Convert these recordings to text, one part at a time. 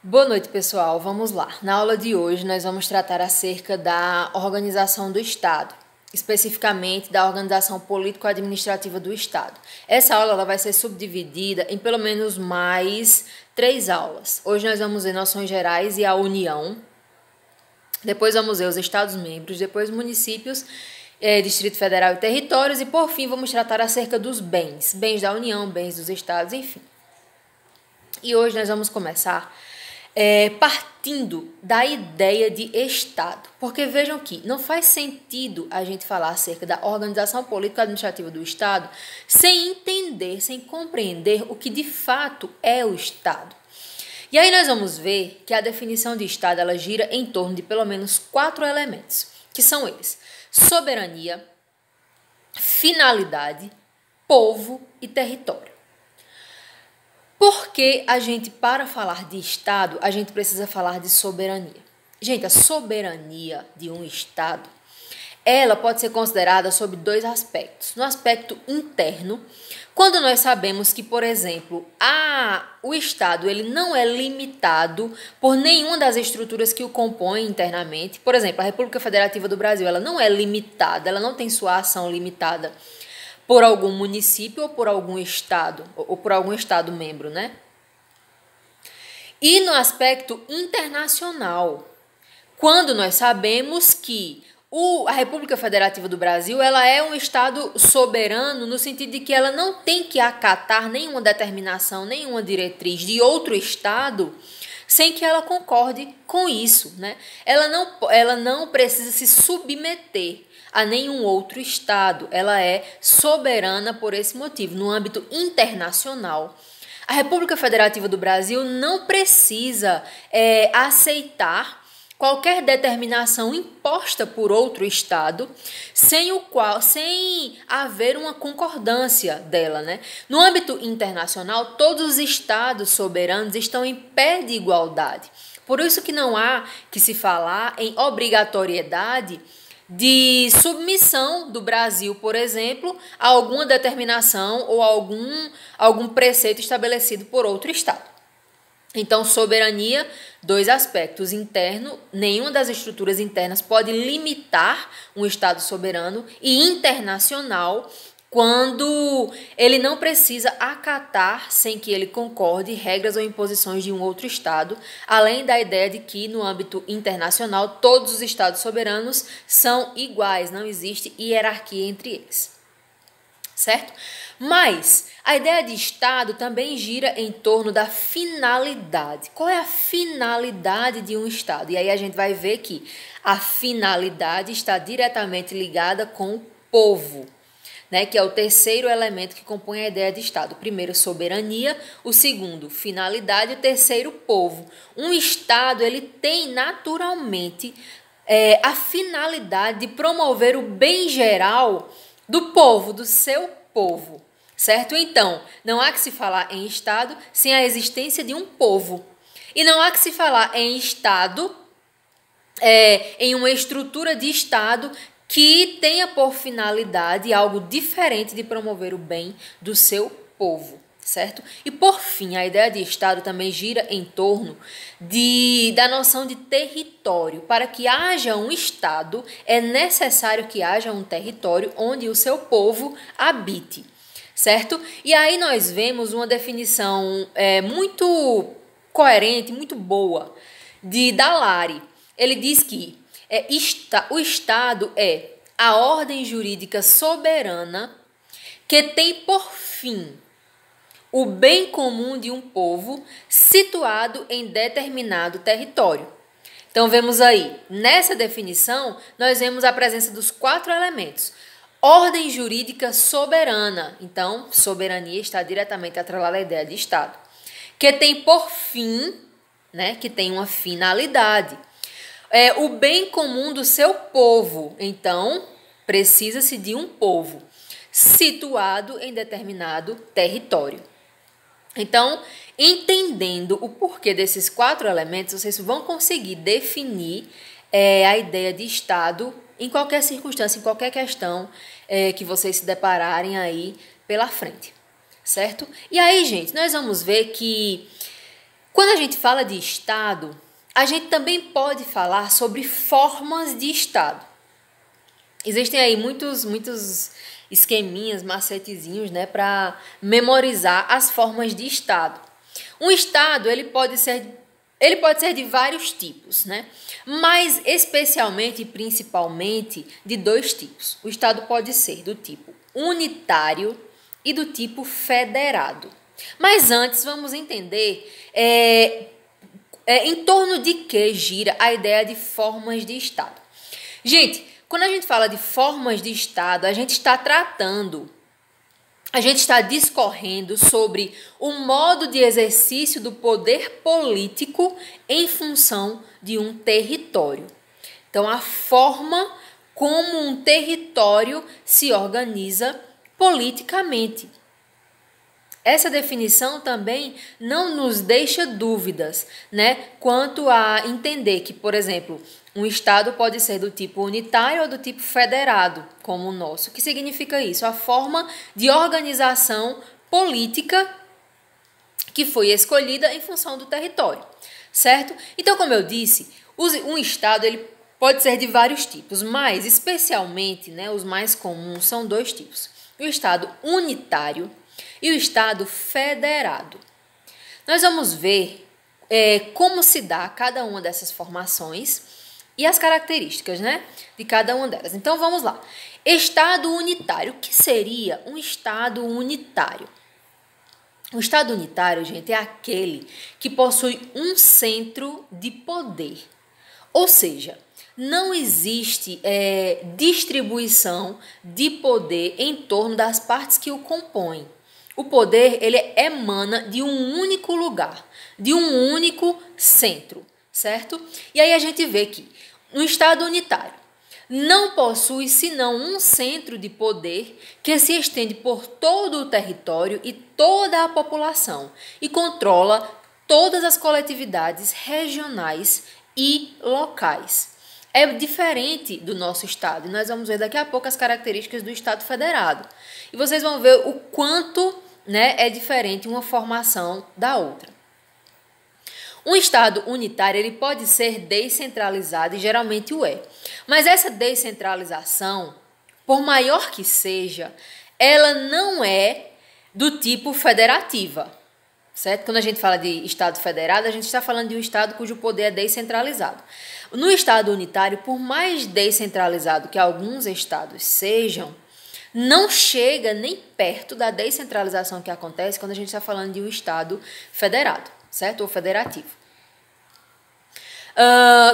Boa noite, pessoal. Vamos lá. Na aula de hoje, nós vamos tratar acerca da organização do Estado, especificamente da organização político-administrativa do Estado. Essa aula ela vai ser subdividida em pelo menos mais 3 aulas. Hoje nós vamos ver noções gerais e a União, depois vamos ver os Estados-membros, depois municípios, Distrito Federal e territórios, e por fim vamos tratar acerca dos bens da União, bens dos Estados, enfim. E hoje nós vamos começar partindo da ideia de Estado, porque vejam que não faz sentido a gente falar acerca da organização político-administrativa do Estado sem entender, sem compreender o que de fato é o Estado. E aí nós vamos ver que a definição de Estado ela gira em torno de pelo menos 4 elementos, que são eles: soberania, finalidade, povo e território. Porque para falar de Estado, a gente precisa falar de soberania. Gente, a soberania de um Estado, ela pode ser considerada sob 2 aspectos. No aspecto interno, quando nós sabemos que, por exemplo, o Estado ele não é limitado por nenhuma das estruturas que o compõem internamente. Por exemplo, a República Federativa do Brasil, ela não é limitada, ela não tem sua ação limitada por algum município ou por algum estado, ou por algum estado membro, né? E no aspecto internacional, quando nós sabemos que a República Federativa do Brasil ela é um estado soberano no sentido de que ela não tem que acatar nenhuma determinação, nenhuma diretriz de outro estado sem que ela concorde com isso, né? Ela não precisa se submeter a nenhum outro estado, ela é soberana por esse motivo. No âmbito internacional, a República Federativa do Brasil não precisa aceitar qualquer determinação imposta por outro estado sem haver uma concordância dela, né? No âmbito internacional, todos os estados soberanos estão em pé de igualdade. Por isso que não há que se falar em obrigatoriedade de submissão do Brasil, por exemplo, a alguma determinação ou algum preceito estabelecido por outro estado. Então, soberania, 2 aspectos. Interno, nenhuma das estruturas internas pode limitar um Estado soberano, e internacional, quando ele não precisa acatar, sem que ele concorde, regras ou imposições de um outro Estado, além da ideia de que, no âmbito internacional, todos os Estados soberanos são iguais, não existe hierarquia entre eles. Certo? Mas a ideia de Estado também gira em torno da finalidade. Qual é a finalidade de um Estado? E aí a gente vai ver que a finalidade está diretamente ligada com o povo, né, que é o terceiro elemento que compõe a ideia de Estado. O primeiro, soberania; o segundo, finalidade; o terceiro, povo. Um Estado ele tem naturalmente a finalidade de promover o bem geral do povo, do seu povo, certo? Então, não há que se falar em Estado sem a existência de um povo. E não há que se falar em Estado, em uma estrutura de Estado que tenha por finalidade algo diferente de promover o bem do seu povo, certo? E por fim, a ideia de Estado também gira em torno da noção de território. Para que haja um Estado, é necessário que haja um território onde o seu povo habite, certo? E aí nós vemos uma definição muito coerente, muito boa, de Dallaire. Ele diz que o Estado é a ordem jurídica soberana que tem por fim o bem comum de um povo situado em determinado território. Então, vemos aí, nessa definição, nós vemos a presença dos 4 elementos. Ordem jurídica soberana. Então, soberania está diretamente atrelada à ideia de Estado. Que tem por fim, né, que tem uma finalidade. O bem comum do seu povo. Então, precisa-se de um povo situado em determinado território. Então, entendendo o porquê desses 4 elementos, vocês vão conseguir definir a ideia de Estado em qualquer circunstância, em qualquer questão que vocês se depararem aí pela frente, certo? E aí, gente, nós vamos ver que Quando a gente fala de Estado, a gente também pode falar sobre formas de Estado. Existem aí muitos esqueminhas, macetezinhos, né, para memorizar as formas de Estado. Um Estado, ele pode ser de vários tipos, né? Mas especialmente e principalmente de dois tipos. O Estado pode ser do tipo unitário e do tipo federado. Mas antes vamos entender em torno de que gira a ideia de formas de Estado. Gente, quando a gente fala de formas de Estado, a gente está discorrendo sobre o modo de exercício do poder político em função de um território. Então, a forma como um território se organiza politicamente. Essa definição também não nos deixa dúvidas, né, quanto a entender que, por exemplo, um Estado pode ser do tipo unitário ou do tipo federado, como o nosso. O que significa isso? A forma de organização política que foi escolhida em função do território, certo? Então, como eu disse, um Estado ele pode ser de vários tipos, mas especialmente, né, os mais comuns são dois tipos. O Estado unitário e o Estado federado. Nós vamos ver como se dá cada uma dessas formações e as características, né, de cada uma delas. Então, vamos lá. Estado unitário. O que seria um Estado unitário? O Estado unitário, gente, é aquele que possui um centro de poder. Ou seja, não existe distribuição de poder em torno das partes que o compõem. O poder, ele emana de um único lugar, de um único centro, certo? E aí a gente vê que um Estado unitário não possui senão um centro de poder que se estende por todo o território e toda a população e controla todas as coletividades regionais e locais. É diferente do nosso Estado, e nós vamos ver daqui a pouco as características do Estado federado. E vocês vão ver o quanto, né, é diferente uma formação da outra. Um Estado unitário ele pode ser descentralizado e geralmente o é. Mas essa descentralização, por maior que seja, ela não é do tipo federativa, certo? Quando a gente fala de Estado federado, a gente está falando de um Estado cujo poder é descentralizado. No Estado unitário, por mais descentralizado que alguns estados sejam, não chega nem perto da descentralização que acontece quando a gente está falando de um Estado federado, certo? Ou federativo.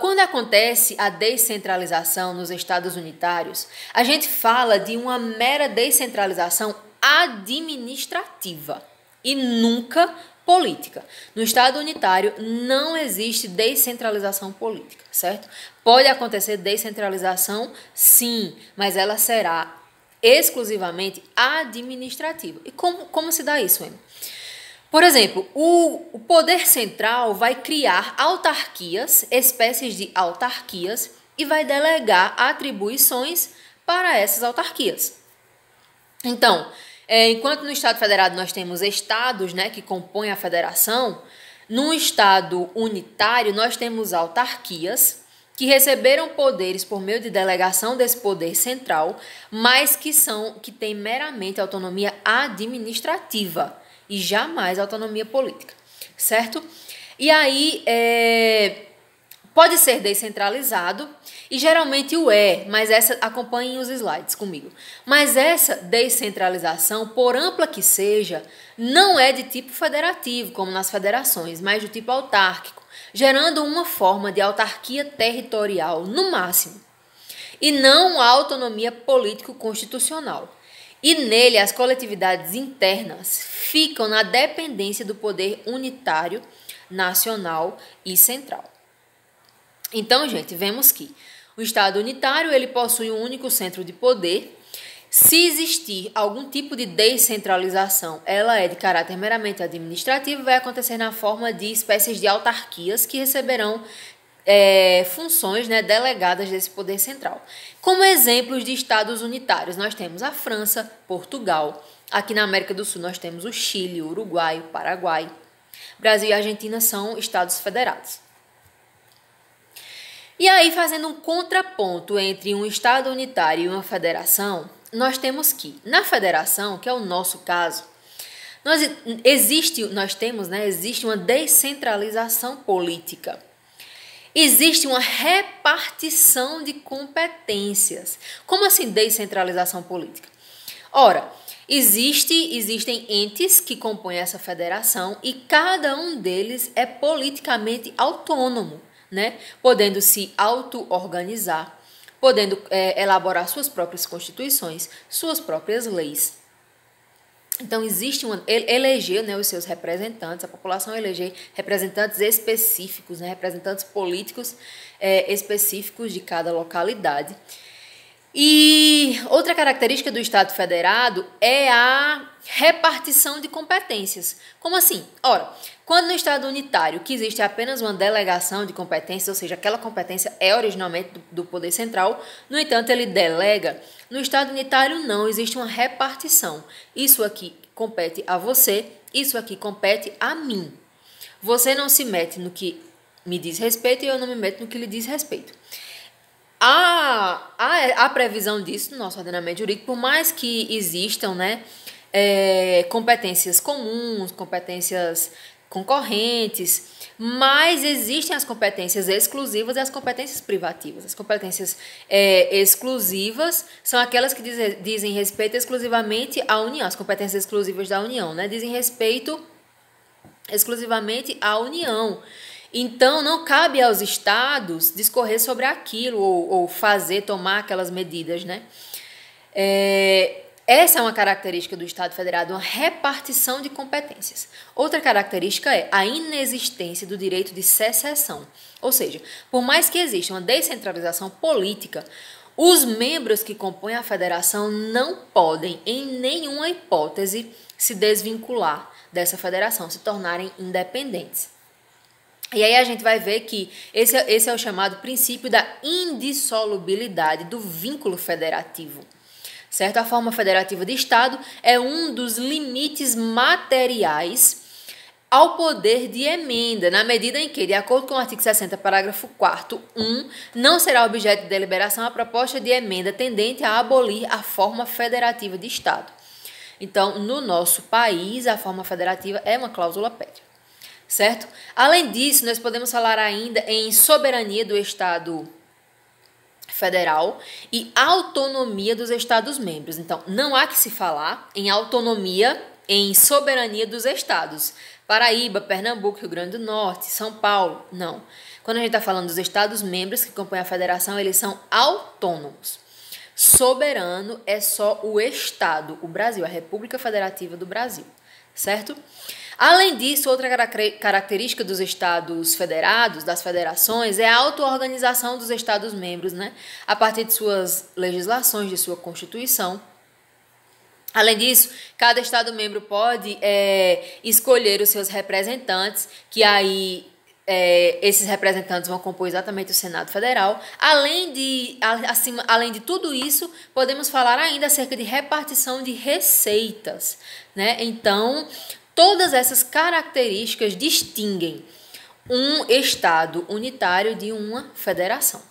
Quando acontece a descentralização nos estados unitários, a gente fala de uma mera descentralização administrativa e nunca política. No Estado unitário não existe descentralização política, certo? Pode acontecer descentralização, sim, mas ela será exclusivamente administrativa. E como se dá isso, Emma? Por exemplo, o poder central vai criar autarquias, espécies de autarquias, e vai delegar atribuições para essas autarquias. Então, enquanto no Estado federado nós temos estados, né, que compõem a federação, no Estado unitário nós temos autarquias que receberam poderes por meio de delegação desse poder central, mas que têm meramente autonomia administrativa e jamais autonomia política, certo? E aí, pode ser descentralizado, e geralmente o é, mas acompanhem os slides comigo. Mas essa descentralização, por ampla que seja, não é de tipo federativo, como nas federações, mas do tipo autárquico, gerando uma forma de autarquia territorial no máximo, e não a autonomia político-constitucional. E nele as coletividades internas ficam na dependência do poder unitário, nacional e central. Então, gente, vemos que o Estado unitário ele possui um único centro de poder. Se existir algum tipo de descentralização, ela é de caráter meramente administrativo, vai acontecer na forma de espécies de autarquias que receberão funções, né, delegadas desse poder central. Como exemplos de estados unitários, nós temos a França, Portugal. Aqui na América do Sul nós temos o Chile, o Uruguai, o Paraguai. Brasil e Argentina são estados federados. E aí, fazendo um contraponto entre um estado unitário e uma federação, nós temos que, na federação, que é o nosso caso, existe uma descentralização política. Existe uma repartição de competências. Como assim descentralização política? Ora, existem entes que compõem essa federação e cada um deles é politicamente autônomo, né? Podendo se auto-organizar, podendo elaborar suas próprias constituições, suas próprias leis. Então, eleger, né, os seus representantes, a população eleger representantes específicos, né, representantes políticos específicos de cada localidade. E outra característica do Estado Federado é a repartição de competências. Como assim? Ora, quando no Estado unitário, que existe apenas uma delegação de competências, ou seja, aquela competência é originalmente do Poder Central, no entanto, ele delega. No Estado unitário, não, existe uma repartição. Isso aqui compete a você, isso aqui compete a mim. Você não se mete no que me diz respeito e eu não me meto no que lhe diz respeito. Há previsão disso no nosso ordenamento jurídico, por mais que existam, né, competências comuns, competências concorrentes, mas existem as competências exclusivas e as competências privativas. As competências exclusivas são aquelas que dizem respeito exclusivamente à União, as competências exclusivas da União, né, dizem respeito exclusivamente à União. Então, não cabe aos estados discorrer sobre aquilo ou tomar aquelas medidas, né? Essa é uma característica do Estado Federado, uma repartição de competências. Outra característica é a inexistência do direito de secessão. Ou seja, por mais que exista uma descentralização política, os membros que compõem a federação não podem, em nenhuma hipótese, se desvincular dessa federação, se tornarem independentes. E aí a gente vai ver que esse é o chamado princípio da indissolubilidade do vínculo federativo. Certo? A forma federativa de Estado é um dos limites materiais ao poder de emenda, na medida em que, de acordo com o artigo 60, parágrafo 4º, 1, não será objeto de deliberação a proposta de emenda tendente a abolir a forma federativa de Estado. Então, no nosso país, a forma federativa é uma cláusula pétrea. Certo? Além disso, nós podemos falar ainda em soberania do Estado Federal e autonomia dos Estados-membros. Então, não há que se falar em autonomia, em soberania dos Estados. Paraíba, Pernambuco, Rio Grande do Norte, São Paulo, não. Quando a gente está falando dos Estados-membros que compõem a Federação, eles são autônomos. Soberano é só o Estado, o Brasil, a República Federativa do Brasil. Certo? Além disso, outra característica dos estados federados, das federações, é a auto-organização dos estados-membros, né? A partir de suas legislações, de sua Constituição. Além disso, cada estado-membro pode escolher os seus representantes, que aí esses representantes vão compor exatamente o Senado Federal. Além de tudo isso, podemos falar ainda acerca de repartição de receitas, né? Então, todas essas características distinguem um Estado unitário de uma federação.